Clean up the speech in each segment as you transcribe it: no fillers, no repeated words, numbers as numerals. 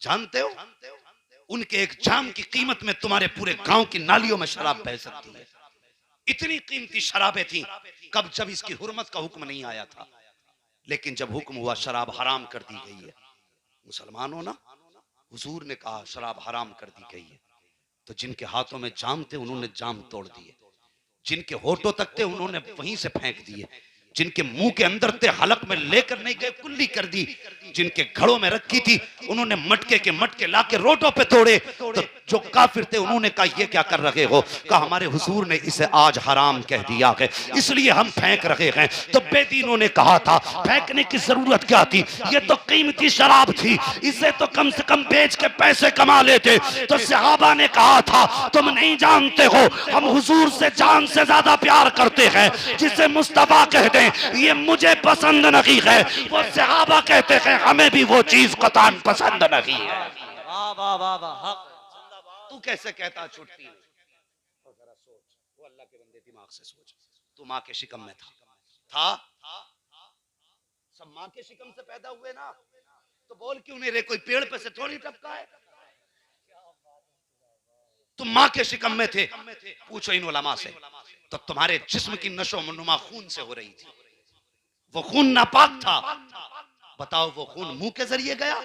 जानते हो उनके एक जाम की कीमत में तुम्हारे पूरे गांव की नालियों में शराब बह सकती है। इतनी कीमती शराबें थी। कब? जब इसकी हुर्मत का हुक्म नहीं आया था। लेकिन जब हुक्म हुआ शराब हराम कर दी गई है, मुसलमानों ना, हुजूर ने कहा शराब हराम कर दी गई है, तो जिनके हाथों में जाम थे उन्होंने जाम तोड़ दिए, जिनके होठों तक थे उन्होंने वहीं से फेंक दिए, जिनके मुंह के अंदर थे हलक में लेकर नहीं गए, कुल्ली कर दी, जिनके घड़ों में रखी थी उन्होंने मटके के मटके लाके रोडों पे तोड़े। तो जो काफिर थे उन्होंने कहा ये क्या कर रहे हो? कहा हमारे हुजूर ने इसे आज हराम कह दिया है इसलिए हम फेंक रहे हैं। तो बेदीनों ने कहा था फेंकने की जरूरत क्या थी, ये तो कीमती शराब थी, इसे तो कम से कम बेच के पैसे कमा लेते। तो सहाबा ने कहा था तुम नहीं जानते हो हम हुजूर से जान से ज्यादा प्यार करते हैं, जिसे मुस्तफा कहते हैं ये मुझे पसंद नहीं है, वो सहाबा कहते हैं हमें भी वो चीज कतान पसंद नहीं है। वाह वाह वाह वाह। तू कैसे कहता छुट्टी नहीं? तो जरा सोच, वो अल्लाह के बंदे दिमाग से सोच, तू माँ के शिकम में था सब माँ के शिकम से पैदा हुए ना, तो बोल क्यों नहीं रहे? कोई पेड़ पे से थोड़ी टपका है। तुम माँ के शिकम में थे, पूछो इन उलमा से, तो तुम्हारे जिस्म की नशो नुमा खून से हो रही थी, वो खून नापाक था। बताओ वो खून मुंह के जरिए गया?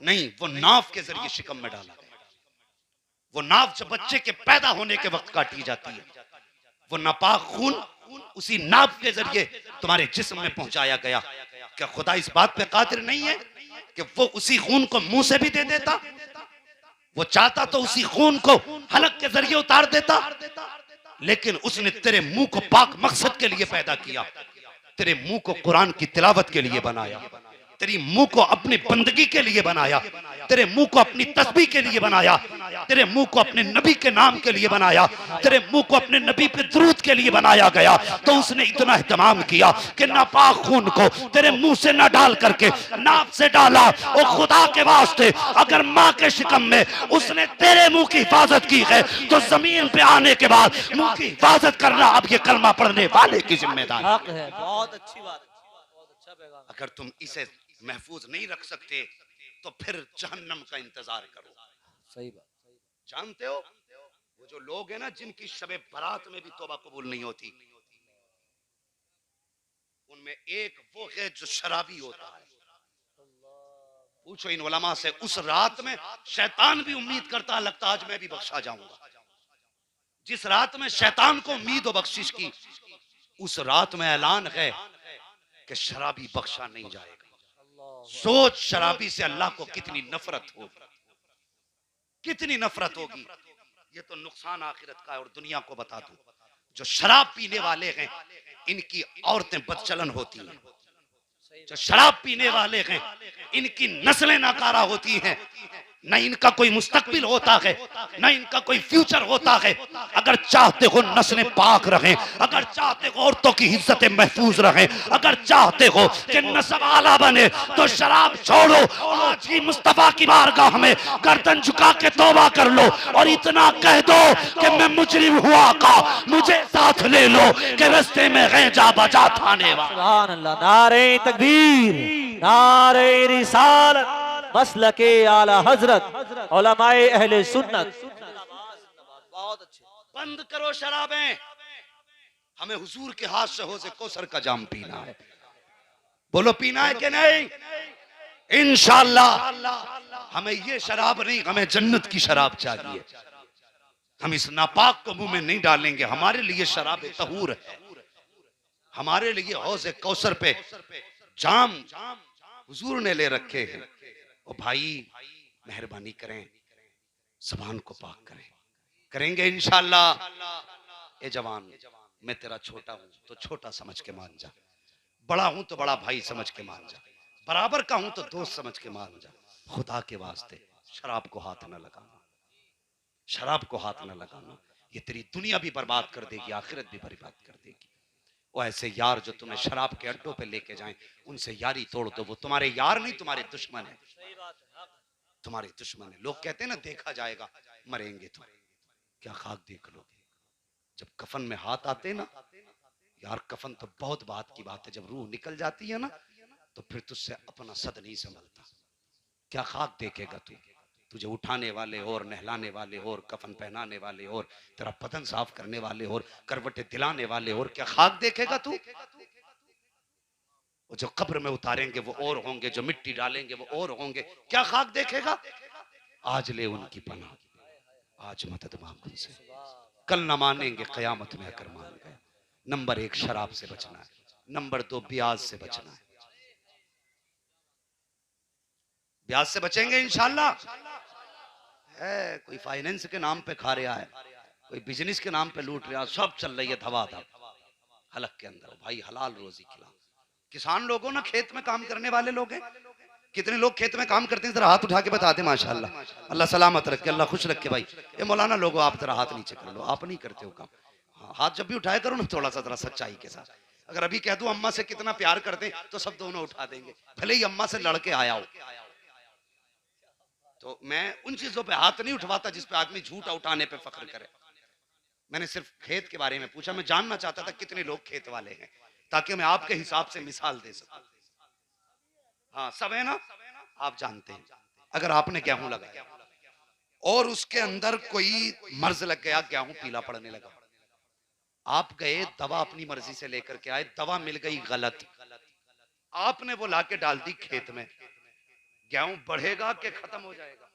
नहीं, वो नाफ के जरिए शिकम में डाला गया। वो नाफ जब बच्चे के पैदा होने के वक्त काटी जाती है, वो नापाक खून उसी नाफ के जरिए तुम्हारे जिस्म में पहुंचाया गया। क्या खुदा इस बात पे कादिर नहीं है कि वो उसी खून को मुंह से भी दे देता? वो चाहता तो उसी खून को हलक के जरिए उतार देता, लेकिन उसने तेरे मुंह को पाक मकसद के लिए पैदा किया, तेरे मुंह को कुरान की तिलावत के लिए बनाया, तेरी मुंह को अपनी बंदगी के लिए बनाया, तेरे मुंह को अपनी तस्बीह के लिए बनाया, तेरे मुंह को अपने नबी के नाम के लिए बनाया, तेरे मुंह को अपने नबी पे दुरूद के लिए बनाया गया। तो उसने इतना एहतमाम किया कि नापाक खून को तेरे मुंह से न डाल करके नाप से डाला। और खुदा के वास्ते अगर माँ के शिकम में उसने तेरे मुंह की हिफाजत की है, तो जमीन पे आने के बाद मुंह की हिफाजत करना अब ये कलमा पढ़ने वाले की जिम्मेदारी है। बहुत अच्छी बात, बहुत अच्छा पैगाम। अगर तुम इसे महफूज नहीं रख सकते तो फिर जहन्नम का इंतजार करो। सही बात। जानते हो वो जो लोग हैं ना जिनकी शबे बारात में भी तौबा कबूल नहीं होती, उनमें एक वो है जो शराबी होता है। पूछो इन उलमा से, उस रात में शैतान भी उम्मीद करता लगता आज मैं भी बख्शा जाऊंगा। जिस रात में शैतान को उम्मीद हो बख्शिश की, उस रात में ऐलान है कि शराबी बख्शा नहीं जाएगा। सोच शराबी से अल्लाह को कितनी नफरत होगी, कितनी नफरत होगी। ये तो नुकसान आखिरत का है। और दुनिया को बता दो जो शराब पीने वाले हैं इनकी औरतें बदचलन होती हैं, जो शराब पीने वाले हैं इनकी नस्लें नाकारा होती हैं, न इनका कोई मुस्तकबिल होता है, न इनका कोई फ्यूचर होता है। अगर चाहते हो नस्लें पाक रहें, अगर चाहते हो औरतों की इज्जतें महफूज रहें, अगर चाहते हो कि नस्ब आला बने, तो शराब छोड़ो। आज ही मुस्तफा की बारगाह में गर्दन झुका के तौबा कर लो और इतना कह दो कि मैं मुजरिम हुआ का मुझे साथ ले लो कि रास्ते में है जा बजा थाने वाला। सुभान अल्लाह। नारे तकबीर, नारे रिसालत, मसलके आला हजरत, उलमाए अहले सुन्नत। बहुत अच्छे। बंद करो शराबें। हमें हुजूर के हाथ से हौज़े कौसर का जाम पीना है। बोलो पीना है कि नहीं? इंशाअल्लाह हमें ये शराब नहीं, हमें जन्नत की शराब चाहिए। हम इस नापाक को मुंह में नहीं डालेंगे। हमारे लिए शराब तहूर है, हमारे लिए हौज़े कौसर पे जाम हुजूर ने ले रखे हैं। ओ भाई मेहरबानी करें, ज़बान को पाक करें। करेंगे इंशाअल्लाह। ए जवान, मैं तेरा छोटा हूं तो छोटा समझ के मान जा, बड़ा हूं तो बड़ा भाई समझ के मान जा, बराबर का हूं तो दोस्त समझ के मान जा। खुदा के वास्ते शराब को हाथ न लगाना, शराब को हाथ न लगाना। ये तेरी दुनिया भी बर्बाद कर देगी, आखिरत भी बर्बाद कर देगी। वो ऐसे यार जो तुम्हें शराब के अड्डों पे लेके जाएं, उनसे यारी तोड़ दो। वो तुम्हारे यार नहीं, तुम्हारे दुश्मन है, तुम्हारे दुश्मन है। लोग कहते हैं ना देखा जाएगा, मरेंगे तो क्या खाक देख लो। जब कफन में हाथ आते ना यार, कफन तो बहुत बात की बात है, जब रूह निकल जाती है ना तो फिर तुझसे अपना सद नहीं संभलता। क्या खाक देखेगा तू? तुझे उठाने वाले और नहलाने वाले और कफन पहनाने वाले और तेरा बदन साफ करने वाले और करवटें दिलाने वाले और क्या खाक देखेगा तू? वो जो कब्र में उतारेंगे वो और होंगे, जो मिट्टी डालेंगे वो और होंगे, क्या खाक देखेगा? आज ले उनकी पनाह, आज मदद मांग उनसे, कल न मानेंगे कयामत में अगर मान गए। नंबर 1 शराब से बचना है, नंबर 2 ब्याज से बचना है। ब्याज से बचेंगे इंशाल्लाह। है कोई फाइनेंस के नाम पे खा रहा है, कोई बिजनेस के नाम पे लूट रहा, सब चल रही है धवाधम हलक के अंदर। भाई हलाल रोजी खिला। किसान लोगों ना, खेत में काम करने वाले लोग हैं, कितने लोग खेत में काम करते हैं जरा हाथ उठा के बता दे माशाल्लाह। अल्लाह सलामत रखे, अल्लाह खुश रखे। भाई ये मौलाना लोगों आप जरा हाथ नीचे कर लो, आप नहीं करते हो काम। हाँ, हाथ जब भी उठाया करो ना थोड़ा सा जरा सच्चाई के साथ। अगर अभी कह दूं अम्मा से कितना प्यार करते हैं तो सब दोनों उठा देंगे, भले ही अम्मा से लड़के आया हो। तो मैं उन चीजों पे हाथ नहीं उठवाता जिस पे आदमी झूठा उठाने पे फख्र करे। मैंने सिर्फ खेत के बारे में पूछा, मैं जानना चाहता था कितने लोग खेत वाले हैं, ताकि मैं आपके हिसाब से मिसाल दे सकूं। हाँ सब है ना, आप जानते हैं। अगर आपने गेहूं लगाया और उसके अंदर कोई मर्ज लग गया, गेहूं पीला पड़ने लगा, आप गए दवा अपनी मर्जी से लेकर के आए, दवा मिल गई गलत, आपने वो लाके डाल दी खेत में, गेहूं बढ़ेगा कि खत्म हो जाएगा?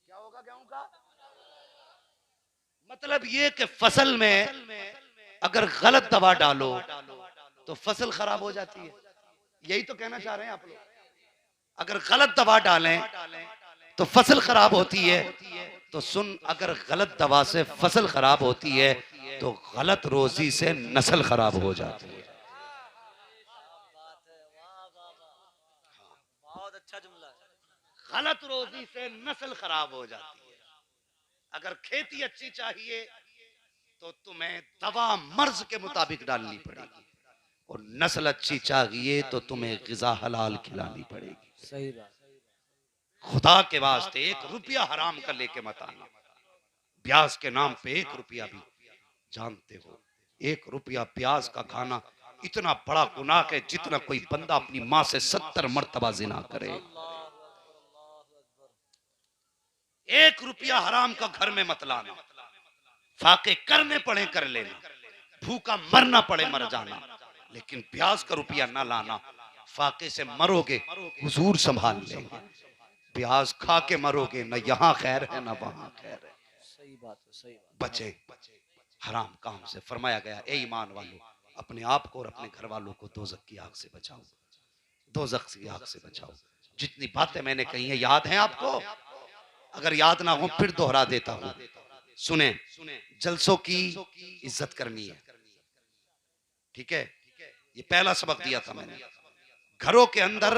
क्या होगा गेहूं का? मतलब ये कि फसल में अगर गलत दवा डालो तो फसल खराब हो जाती है। यही तो कहना चाह रहे हैं आप लोग। अगर गलत दवा डालें तो फसल खराब होती है। तो सुन, अगर गलत दवा से फसल खराब होती है तो गलत रोजी से नस्ल खराब हो जाती है। बहुत अच्छा जुमला है। गलत रोजी से नस्ल खराब हो जाती है। अगर खेती अच्छी चाहिए तो तुम्हें दवा मर्ज के मुताबिक डालनी पड़ेगी, और नस्ल अच्छी चाहिए तो तुम्हें गिजा हलाल खिलानी पड़ेगी। सही बात। खुदा के वास्ते 1 रुपया हराम का लेके मत आना। ब्याज के नाम पे 1 रुपया भी, जानते हो 1 रुपया ब्याज का खाना इतना बड़ा गुनाह है जितना कोई बंदा अपनी माँ से 70 मर्तबा जिना करे। 1 रुपया हराम का घर में मत लाना। फाके करने पड़े कर लेना, भूखा मरना पड़े मर जाना, लेकिन ब्याज का रुपया ना लाना। फाके से मरोगे हुजूर संभाल लेंगे, ब्याज खा के मरोगे, न यहाँ खैर है न वहां खैर है। सही बात है, सही बात। बचे हराम काम से। फरमाया गया ए ईमान वालों, अपने आप को और अपने घर वालों को दोजख की आग से बचाओ, दोजख की आग से बचाओ। जितनी बातें मैंने कही है याद है आपको? अगर याद ना हो फिर दोहरा देता हूं। सुने, जलसों की इज्जत करनी है, ठीक है? ये पहला सबक दिया था मैंने। घरों के अंदर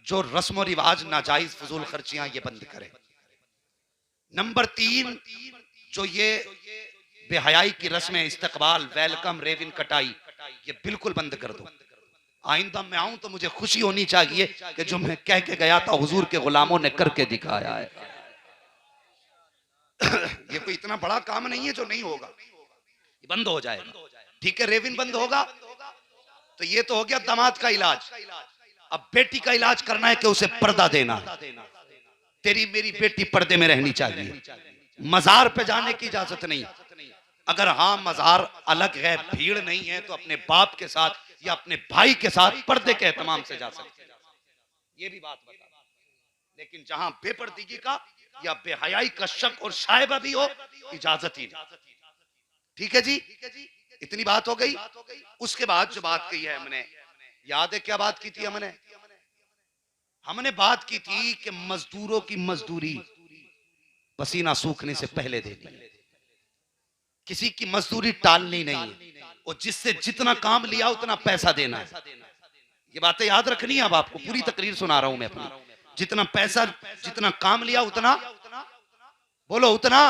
जो रस्म रिवाज नाजायज फजूल खर्चियां, ये बंद करें। नंबर 3, जो ये बेहयाई की रस्में, इस्तकबाल, वेलकम, रेविन कटाई, ये बिल्कुल बंद कर दो। आइंदा मैं आऊं तो मुझे खुशी होनी चाहिए कि जो मैं कह के गया था हुजूर के गुलामों ने करके दिखाया है। ये कोई इतना बड़ा काम नहीं है जो नहीं होगा, ये बंद हो जाएगा, ठीक है? रेविन बंद होगा तो ये तो हो गया दामाद का इलाज। अब बेटी का इलाज करना है कि उसे पर्दा देना है। तेरी मेरी बेटी पर्दे में रहनी चाहिए, मजार पे जाने की इजाजत नहीं। अगर हाँ मजार अलग है, भीड़ नहीं है, तो अपने बाप के साथ या अपने भाई के साथ पर्दे के एहतमाम से जा सकते हैं। ये भी बात बता। लेकिन जहां बेपर्दगी का या बेहयाई का शक और शायबा भी हो, इजाजत ही नहीं। ठीक है जी, इतनी बात हो गई। उसके बाद जो बात कही है हमने, याद है क्या बात की थी हमने? हमने बात की थी कि मजदूरों की मजदूरी पसीना सूखने से पहले देनी है, किसी की मजदूरी टालनी नहीं है, और जिससे जितना काम लिया उतना पैसा देना है। ये बातें याद रखनी है। अब आपको पूरी तकरीर सुना रहा हूं मैं अपनी। जितना पैसा, जितना काम लिया उतना बोलो, उतना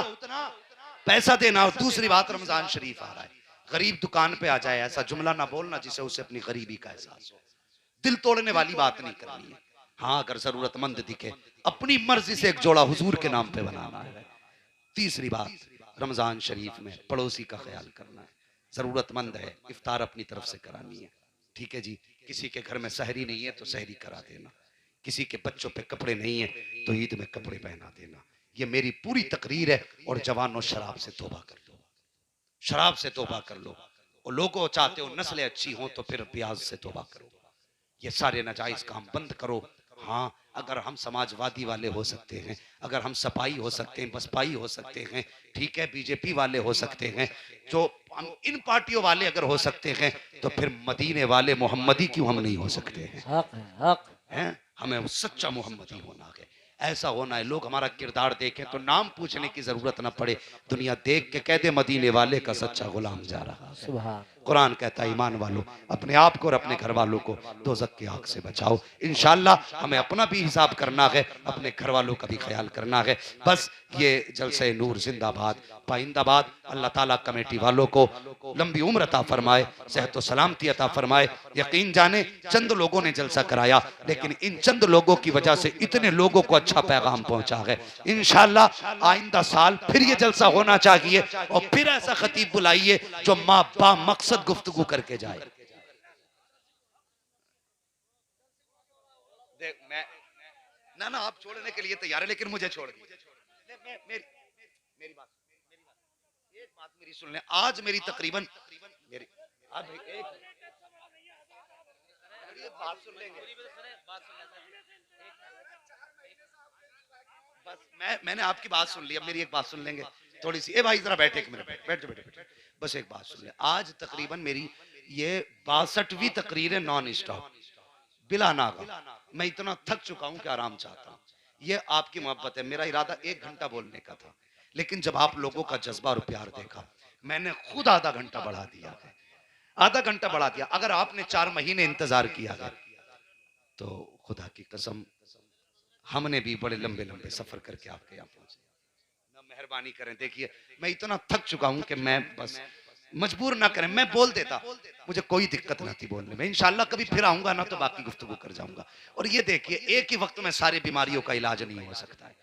पैसा देना। और दूसरी बात, रमजान शरीफ आ रहा है, गरीब दुकान पे आ जाए, ऐसा जुमला ना बोलना जिसे उसे अपनी गरीबी का एहसास हो। दिल तोड़ने वाली बात नहीं करनी है। हाँ, अगर जरूरतमंद दिखे अपनी मर्जी से एक जोड़ा हुजूर के नाम पे बनाना है। तीसरी बात, रमजान शरीफ में पड़ोसी का ख्याल करना है। जरूरतमंद है, इफ्तार अपनी तरफ से करानी है। ठीक है जी, किसी के घर में सहरी नहीं है तो सहरी करा देना, किसी के बच्चों पे कपड़े नहीं है तो ईद में कपड़े पहना देना। ये मेरी पूरी तकरीर है। और जवानों, शराब से तौबा कर लो, शराब से तौबा कर लो। और लोगों चाहते हो नस्लें अच्छी हों तो फिर प्याज से तौबा करो। ये सारे नाजायज काम बंद करो। हाँ, अगर हम समाजवादी वाले हो सकते हैं, अगर हम सपाई हो सकते हैं, बसपाई हो सकते हैं, ठीक है, बीजेपी वाले हो सकते हैं, जो हम इन पार्टियों वाले अगर हो सकते हैं तो फिर मदीने वाले मोहम्मदी क्यों हम नहीं हो सकते हैं? हक है, हक हैं? हमें सच्चा मोहम्मदी होना है, ऐसा होना है। लोग हमारा किरदार देखें तो नाम पूछने की जरूरत ना पड़े, दुनिया देख के कह दे मदीने वाले का सच्चा गुलाम जा रहा है। सुभान कुरान कहता है ईमान वालों, अपने आप को और अपने घर वालों को दोज़ख की आग से बचाओ। इंशाअल्लाह हमें अपना भी हिसाब करना है, अपने घर वालों का भी ख्याल करना है। बस ये जलसे नूर जिंदाबाद, पाइंदाबाद। अल्लाह ताला कमेटी वालों को लंबी उम्र अता फरमाए, सेहत व सलामती अता फरमाए। यकीन जाने चंद लोगों ने जलसा कराया, लेकिन इन चंद लोगों की वजह से इतने लोगों को अच्छा पैगाम पहुंचा है। इंशाअल्लाह आइंदा साल फिर ये जलसा होना चाहिए और फिर ऐसा खतीब बुलाइए जो माँ बा मकसद गुफ्तगू करके जाए। देख मैं ना आप छोड़ने के लिए तैयार है, लेकिन मुझे छोड़ दीजिए। मेरी बात, एक बात मेरी सुन लें। आज मेरी तकरीबन मेरी अब एक बात सुन लेंगे। बस मैंने आपकी बात सुन ली, अब मेरी एक बात सुन लेंगे थोड़ी सी। ए भाई जरा बैठे, एक मिनट बैठ जाओ, बैठे। बस एक बात सुन ले। आज तकरीबन मेरी ये 62वीं तकरीर है नॉन स्टॉप, बिला नागा। मैं इतना थक चुका हूं कि आराम चाहता हूं। ये आपकी मोहब्बत है। मेरा इरादा 1 घंटा बोलने का था, लेकिन जब आप लोगों का जज्बा और प्यार देखा, मैंने खुद आधा घंटा बढ़ा दिया है, आधा घंटा बढ़ा दिया। अगर आपने 4 महीने इंतजार किया है तो खुदा की कसम हमने भी बड़े लंबे लंबे सफर करके आपके यहाँ पहुंचे ना। मेहरबानी करें, देखिए मैं इतना थक चुका हूं कि मैं बस मजबूर ना करें, मैं बोल देता, मुझे कोई दिक्कत ना थी बोलने में। इंशाल्लाह कभी फिर आऊंगा ना तो बाकी गुफ्तगू कर जाऊंगा। और ये देखिए, एक ही वक्त में सारी बीमारियों का इलाज नहीं हो सकता है।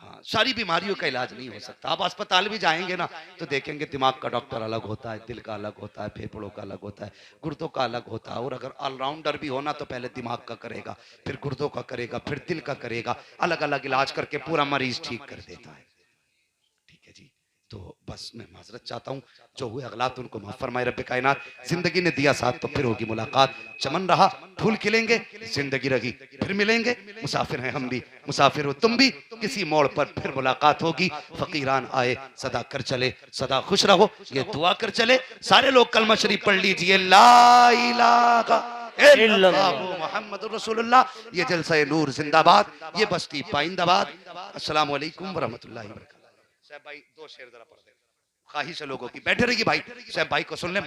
हाँ, सारी बीमारियों का इलाज नहीं हो सकता। आप अस्पताल भी जाएंगे ना तो देखेंगे दिमाग का डॉक्टर अलग होता है, दिल का अलग होता है, फेफड़ों का अलग होता है, गुर्दों का अलग होता है। और अगर ऑलराउंडर भी होना तो पहले दिमाग का करेगा, फिर गुर्दों का करेगा, फिर दिल का करेगा। अलग अलग इलाज करके पूरा मरीज ठीक कर देता है। ठीक है जी, तो बस मैं माजरत चाहता हूँ, जो हुए अगलात उनको माफ फरमाए रब्बे कायनात। जिंदगी ने दिया साथ तो फिर होगी मुलाकात। चमन रहा फूल खिलेंगे, जिंदगी रही फिर मिलेंगे। मुसाफिर हैं हम भी, मुसाफिर हो तुम भी, किसी मोड़ पर फिर मुलाकात होगी। फकीरान आए सदा कर चले, सदा खुश रहो ये दुआ कर चले। सारे लोग कलमा शरीफ पढ़ लीजिए, ला इलाहा इल्लल्लाह मुहम्मदुर रसूलुल्लाह। ये जलसा नूर जिंदाबाद, ये बस्ती पाइंदाबाद। अस्सलाम वालेकुम व रहमतुल्लाहि व बरकातहू। साहब भाई 2 शेर जरा पढ़ दे, ख्वाहिश है लोगों की। बैठे रहिए भाई, साहब भाई को सुन ले।